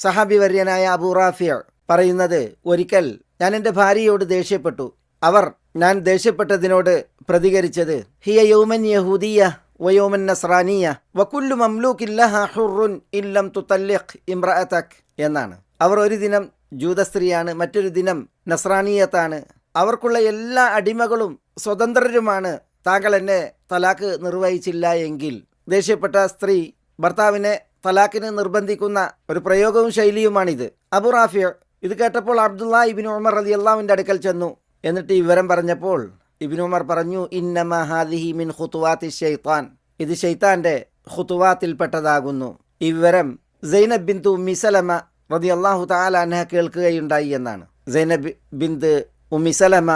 സഹാബി വര്യനായ അബൂ റാഫി പറയുന്നത്, ഒരിക്കൽ ഞാൻ എൻ്റെ ഭാര്യയോട് ദേഷ്യപ്പെട്ടു. അവർ ഞാൻ ദേഷ്യപ്പെട്ടതിനോട് പ്രതികരിച്ചത്, ഹിയ യൗമൻ യഹൂദിയ വയൗമൻ നസ്രാനിയ വകുല്ലു മംലൂകിൻ ലഹാ ഹുർറുൻ ഇല്ലം തുതല്ലിഖ് ഇംറഅതക് എന്നാണ്. അവർ ഒരു ദിനം ജൂതസ്ത്രീയാണ്, മറ്റൊരു ദിനം നസ്രാനിയത്താണ്. അവർക്കുള്ള എല്ലാ അടിമകളും സ്വതന്ത്രരുമാണ്. താങ്കൾ എന്നെ തലാക്ക് നിർവഹിച്ചില്ല എങ്കിൽ. ദേഷ്യപ്പെട്ട സ്ത്രീ ഭർത്താവിനെ തലാക്കിന് നിർബന്ധിക്കുന്ന ഒരു പ്രയോഗവും ശൈലിയുമാണിത്. അബൂ റാഫി ഇത് കേട്ടപ്പോൾ അബ്ദുല്ലാ ഇബ്നു ഉമർ റളിയല്ലാഹുവിൻ്റെ അടുക്കൽ ചെന്നു. എന്നിട്ട് ഈ വിവരം പറഞ്ഞപ്പോൾ ഇബ്നു ഉമർ പറഞ്ഞു, ഇന്നമാ ഹാദിഹി മിൻ ഖുതുവാത്തി ശൈത്താൻ, ഇത് ശൈത്താൻ്റെ ഖുതുവാത്തിൽപ്പെട്ടതാകുന്നു. ഈ വിവരം സൈനബ് ബിന്തു ഉമ്മി സലമ റളിയല്ലാഹു തആല അൻഹ കേൾക്കുകയുണ്ടായി എന്നാണ്. സൈനബ് ബിന്ത് ഉമ്മി സലമ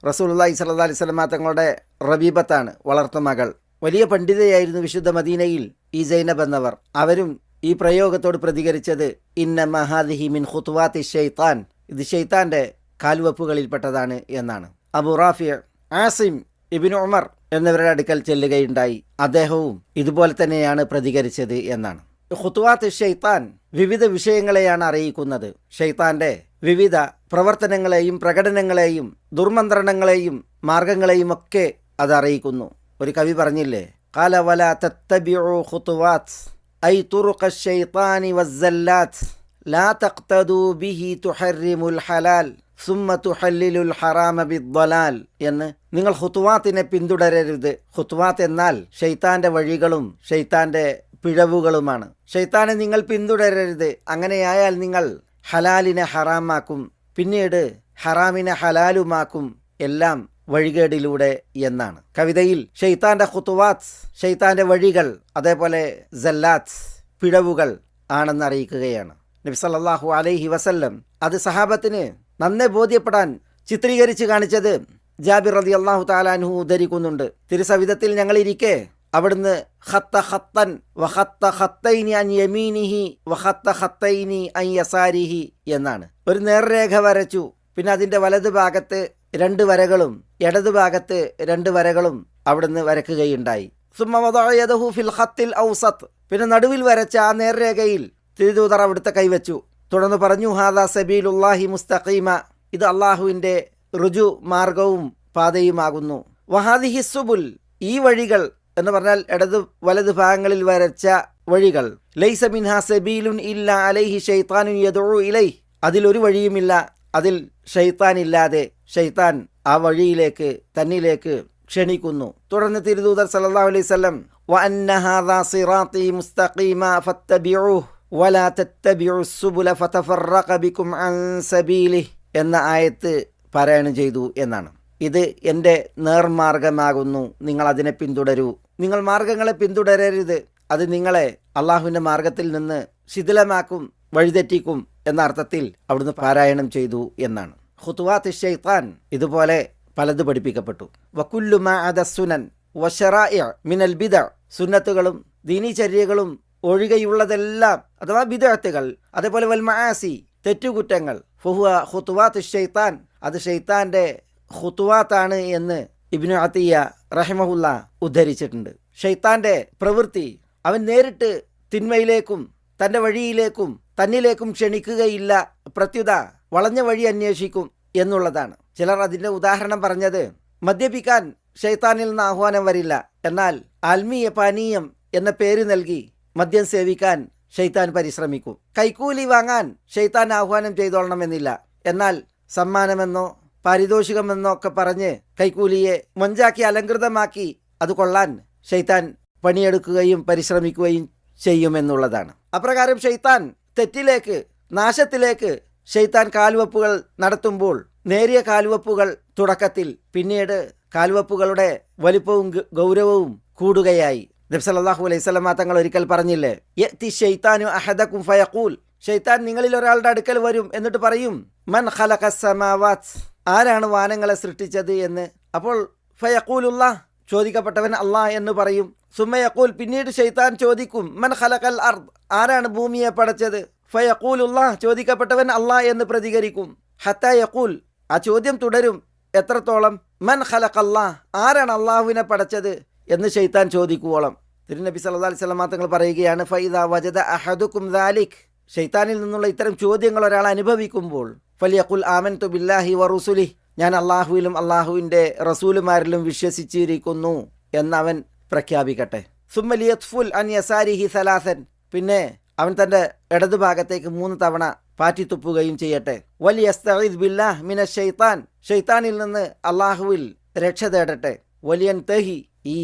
റസൂലുള്ളാഹി സ്വല്ലല്ലാഹി അലൈഹി വസല്ലം തങ്ങളുടെ റബീബത്താണ്, വളർത്തുമകൾ. വലിയ പണ്ഡിതയായിരുന്നു വിശുദ്ധ മദീനയിൽ ഈ സൈനബ് എന്നവർ. അവരും ഈ പ്രയോഗത്തോട് പ്രതികരിച്ചത്, ഇന്നമാ ഹാദിഹി മിൻ ഖുതുവാത്തി ശൈത്താൻ, ഇത് ശൈത്താൻ്റെ കാൽവെപ്പുകളിൽപ്പെട്ടതാണ് എന്നാണ്. അബൂ റാഫി ആസിം ഇബ്നു ഉമർ എന്നിവരുടെ അടുക്കൽ ചെല്ലുകയുണ്ടായി. അദ്ദേഹവും ഇതുപോലെ തന്നെയാണ് പ്രതികരിച്ചത് എന്നാണ്. ഖുതുവാത്ത് ഷെയ്ത്താൻ വിവിധ വിഷയങ്ങളെയാണ് അറിയിക്കുന്നത്. ഷെയ്ത്താൻ്റെ വിവിധ പ്രവർത്തനങ്ങളെയും പ്രകടനങ്ങളെയും ദുർമന്ത്രണങ്ങളെയും മാർഗങ്ങളെയും ഒക്കെ അത് അറിയിക്കുന്നു. ഒരു കവി പറഞ്ഞില്ലേ, ഖാല വലാ തത്തബിഉ ഖുതുവാത്ത് ഐ തുറുഖ ശൈത്താനി വസ്സല്ലാത്ത് ലാ തഖ്തദൂ ബിഹി തുഹർരിമുൽ ഹലാൽ സുമ്മ തുഹല്ലിലുൽ ഹറാമ ബിദ്ദലാൽ എന്ന്. നിങ്ങൾ ഖുതുവാത്തിനെ പിന്തുടരരുത്. ഖുതുവാത്ത് എന്നാൽ ഷെയ്ത്താൻ്റെ വഴികളും ഷെയ്ത്താൻ്റെ പിഴവുകളുമാണ്. ഷെയ്ത്താനെ നിങ്ങൾ പിന്തുടരരുത്. അങ്ങനെയായാൽ നിങ്ങൾ ഹലാലിനെ ഹറാമാക്കും, പിന്നീട് ഹറാമിനെ ഹലാലുമാക്കും, എല്ലാം വഴികേടിലൂടെ എന്നാണ്. കവിതയിൽ ഷെയ്ത്താൻ്റെ ഖുതുവാത്ത്, ഷെയ്ത്താൻ്റെ വഴികൾ, അതേപോലെ സല്ലാത്ത്, പിഴവുകൾ ആണെന്ന് അറിയിക്കുകയാണ് നബി സല്ലല്ലാഹു അലൈഹി വസല്ലം. അത് സഹാബത്തിന് നന്നെ ബോധ്യപ്പെടാൻ ചിത്രീകരിച്ച് കാണിച്ചത് ജാബിർ റളിയല്ലാഹു തആല അൻഹു ഉദ്ധരിക്കുന്നുണ്ട്. തിരുസവിധത്തിൽ ഞങ്ങളിരിക്കെ അവിടുന്ന് ഖത്ത ഖത്തൻ വഖത്ത ഖത്തൈനി അൻ യമീനിഹി വഖത്ത ഖത്തൈനി അൻ യസാരിഹി എന്നാണ്. ഒരു നേർരേഖ വരച്ചു, പിന്നെ അതിൻ്റെ വലതു ഭാഗത്ത് 2 വരകളും ഇടതു ഭാഗത്ത് 2 വരകളും അവിടുന്ന് വരക്കുകയുണ്ടായി. സുമ്മ വദഅ യദഹു ഫിൽ ഖത്തിൽ ഔസത്ത്, പിന്നെ നടുവിൽ വരച്ച ആ നേർരേഖയിൽ തിരുദൂതർ അവിടുത്തെ കൈവച്ചു. തുടർന്ന് പറഞ്ഞു, ഹാദാ സബീലുല്ലാഹി മുസ്തഖീമ, ഇത് അള്ളാഹുവിൻ്റെ റുജു മാർഗവും പാതയുമാകുന്നു. വഹാദിഹി സുബുൽ, ഈ വഴികൾ എന്ന് പറഞ്ഞാൽ ഇടതു വലതു ഭാഗങ്ങളിൽ വരച്ച വഴികൾ. ലൈസ മിൻഹാ സബീലുൻ ഇല്ലാ അലൈഹി ശൈത്താനുൻ യദ്ഉ ഇലൈഹി, അതിലൊരു വഴിയുമില്ല അതിൽ ഷൈത്താൻ ഇല്ലാതെ. ഷൈത്താൻ ആ വഴിയിലേക്ക് തന്നിലേക്ക് ക്ഷണിക്കുന്നു. തുടർന്ന് തിരുദൂതർ സല്ലല്ലാഹു അലൈഹി വസല്ലം വഅന്ന ഹാദാ സിറാത്തി മുസ്തഖീമ ഫത്തബിഉഹു വലാ തത്തബിഉസ് സുബുല ഫതഫറഖ ബികും അൻ സബീലിഹി എന്ന ആയത്ത് പാരായണം ചെയ്തു എന്നാണ്. ഇത് എൻ്റെ നേർമാർഗമാകുന്നു, നിങ്ങൾ അതിനെ പിന്തുടരൂ. നിങ്ങൾ മാർഗങ്ങളെ പിന്തുടരരുത്, അത് നിങ്ങളെ അള്ളാഹുവിൻ്റെ മാർഗത്തിൽ നിന്ന് ശിഥിലമാക്കും, വഴിതെറ്റിക്കും എന്ന അർത്ഥത്തിൽ അവിടുന്ന് പാരായണം ചെയ്തു എന്നാണ്. ഖുതുവാത്ത് ശൈത്താൻ ഇതുപോലെ പലത് പഠിപ്പിക്കപ്പെട്ടു. വകുല്ലു മാ അദസ്സുനൻ വശറാഇഅ മിനൽ ബിദഅ, സുന്നത്തുകളും ദീനീചര്യകളും ഒഴികെയുള്ളതെല്ലാം അഥവാ ബിദ്അത്തുകൾ, അതേപോലെ വൽ മആസി, തെറ്റുകുറ്റങ്ങൾ, ഫഹുവ ഖുതുവാത്ത് ശൈത്താൻ, അത് ഷെയ്ത്താൻ്റെ ഖുതുവാത്താണ് എന്ന് ഇബ്നു അത്തിയ റഹിമഹുല്ല ഉദ്ധരിച്ചിട്ടുണ്ട്. ഷെയ്ത്താൻ്റെ പ്രവൃത്തി, അവൻ നേരിട്ട് തിന്മയിലേക്കും തൻ്റെ വഴിയിലേക്കും തന്നിലേക്കും ക്ഷണിക്കുകയില്ല, പ്രത്യുത വളഞ്ഞ വഴി അന്വേഷിക്കും എന്നുള്ളതാണ്. ചിലർ അതിൻ്റെ ഉദാഹരണം പറഞ്ഞത്, മദ്യപിക്കാൻ ഷെയ്ത്താനിൽ നിന്ന് ആഹ്വാനം വരില്ല, എന്നാൽ ആത്മീയ പാനീയം എന്ന പേര് നൽകി മദ്യം സേവിക്കാൻ ഷെയ്ത്താൻ പരിശ്രമിക്കും. കൈക്കൂലി വാങ്ങാൻ ഷെയ്ത്താൻ ആഹ്വാനം ചെയ്തോളണമെന്നില്ല, എന്നാൽ സമ്മാനമെന്നോ പാരിതോഷികമെന്നോ ഒക്കെ പറഞ്ഞ് കൈക്കൂലിയെ മൊഞ്ചാക്കി അലങ്കൃതമാക്കി അത് കൊള്ളാൻ ഷെയ്ത്താൻ പണിയെടുക്കുകയും പരിശ്രമിക്കുകയും ചെയ്യുമെന്നുള്ളതാണ്. അപ്രകാരം ഷെയ്ത്താൻ തെറ്റിലേക്ക്, നാശത്തിലേക്ക് ഷെയ്ത്താൻ കാൽവെപ്പുകൾ നടത്തുമ്പോൾ നേരിയ കാൽവെപ്പുകൾ തുടക്കത്തിൽ, പിന്നീട് കാൽവെപ്പുകളുടെ വലിപ്പവും ഗൗരവവും കൂടുകയായി. നബി സല്ലല്ലാഹു അലൈഹി വസല്ലം തങ്ങൾ ഒരിക്കൽ പറഞ്ഞില്ലേ, യഅതി ശൈത്താനു അഹദകും ഫയഖൂൽ, ഷെയ്ത്താൻ നിങ്ങളിൽ ഒരാളുടെ അടുക്കൽ വരും, എന്നിട്ട് പറയും, മൻ ഖലഖസ് സമാവാത്ത്, ആരാണ് വാനങ്ങളെ സൃഷ്ടിച്ചത് എന്ന്. അപ്പോൾ ഫയഖൂലുല്ലാഹ്, ചോദിക്കപ്പെട്ടവൻ അള്ളാഹ് എന്ന് പറയും. സുമ്മ യഖൂൽ, പിന്നീട് ഷെയ്ത്താൻ ചോദിക്കും, മൻ ഖലഖൽ അർദ്, ആരാണ് ഭൂമിയെ പടച്ചത്. ഫയഖൂലുല്ലാഹ്, ചോദിക്കപ്പെട്ടവൻ അള്ളാഹ് എന്ന് പ്രതികരിക്കും. ഹത്താ യഖൂൽ, ആ ചോദ്യം തുടരും, എത്രത്തോളം, മൻ ഖലഖല്ലാഹ്, ആരാണ് അള്ളാഹുവിനെ പടച്ചത് എന്ന് ഷെയ്ത്താൻ ചോദിക്കുവോളം. തിരുനബി സല്ലല്ലാഹു അലൈഹി വസല്ലം തങ്ങൾ പറയുകയാണ്, ഫൈദാ വജദ അഹദുക്കും ദാലിക്, ഷെയ്ത്താനിൽ നിന്നുള്ള ഇത്തരം ചോദ്യങ്ങൾ ഒരാൾ അനുഭവിക്കുമ്പോൾ ഫലിയഖുൽ ആമൻതു ബില്ലാഹി വറുസുലി, ഞാൻ അള്ളാഹുവിലും അള്ളാഹുവിൻ്റെ റസൂലുമാരിലും വിശ്വസിച്ചിരിക്കുന്നു എന്നവൻ പ്രഖ്യാപിക്കട്ടെ. സുമ്മലിയത്ഫുൽ അൻ യസാരിഹി സലാസൻ, പിന്നെ അവൻ തൻ്റെ ഇടതുഭാഗത്തേക്ക് 3 തവണ പാറ്റിത്തുപ്പുകയും ചെയ്യട്ടെ. വലിയസ്തഈദ് ബില്ലാഹ് മിനശ് ശൈത്താൻ, ഷെയ്ത്താനിൽ നിന്ന് അള്ളാഹുവിൽ രക്ഷ തേടട്ടെ. വലിയൻ തഹി, ഈ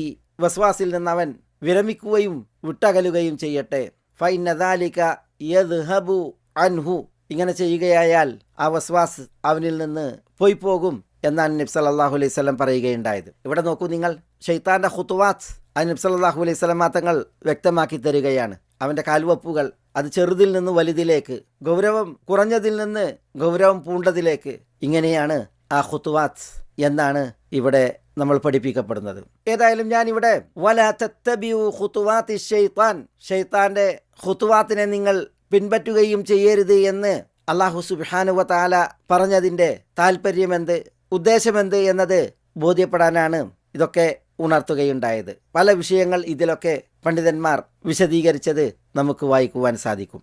വസ്വാസിൽ നിന്ന് അവൻ വിരമിക്കുകയും വിട്ടകലുകയും ചെയ്യട്ടെ. ഫഇന്ന ദാലിക യദ്ഹബു അൻഹു, ഇങ്ങനെ ചെയ്യുകയായാൽ ആ വസ്വാസ് അവനിൽ നിന്ന് പോയി പോകും എന്നാണ് നബി സല്ലല്ലാഹു അലൈഹി വസല്ലം പറയുകയുണ്ടായത്. ഇവിടെ നോക്കൂ നിങ്ങൾ, ഷെയ്ത്താന്റെ ഖുതുവാത്ത് അത് നബി സല്ലല്ലാഹു അലൈഹി വസല്ലം തങ്ങൾ വ്യക്തമാക്കി തരികയാണ്. അവൻ്റെ കാൽവപ്പുകൾ അത് ചെറുതിൽ നിന്ന് വലുതിലേക്ക്, ഗൗരവം കുറഞ്ഞതിൽ നിന്ന് ഗൗരവം പൂണ്ടതിലേക്ക്, ഇങ്ങനെയാണ് ആ ഖുതുവാത്ത് എന്നാണ് ഇവിടെ നമ്മൾ പഠിപ്പിക്കപ്പെടുന്നത്. ഏതായാലും ഞാനിവിടെ വലാ തത്തബിഉ ഖുതുവാത്തി ശൈത്താൻ, ഷെയ്ത്താന്റെ ഖുതുവാത്തിനെ നിങ്ങൾ പിൻപറ്റുകയും ചെയ്യരുത് എന്ന് അല്ലാഹു സുബ്ഹാനഹു വ തആല പറഞ്ഞതിൻ്റെ താല്പര്യമെന്ത്, ഉദ്ദേശമെന്ത് എന്നത് ബോധ്യപ്പെടാനാണ് ഇതൊക്കെ ഉണർത്തുകയുണ്ടായത്. പല വിഷയങ്ങൾ ഇതിലൊക്കെ പണ്ഡിതന്മാർ വിശദീകരിച്ചത് നമുക്ക് വായിക്കുവാൻ സാധിക്കും.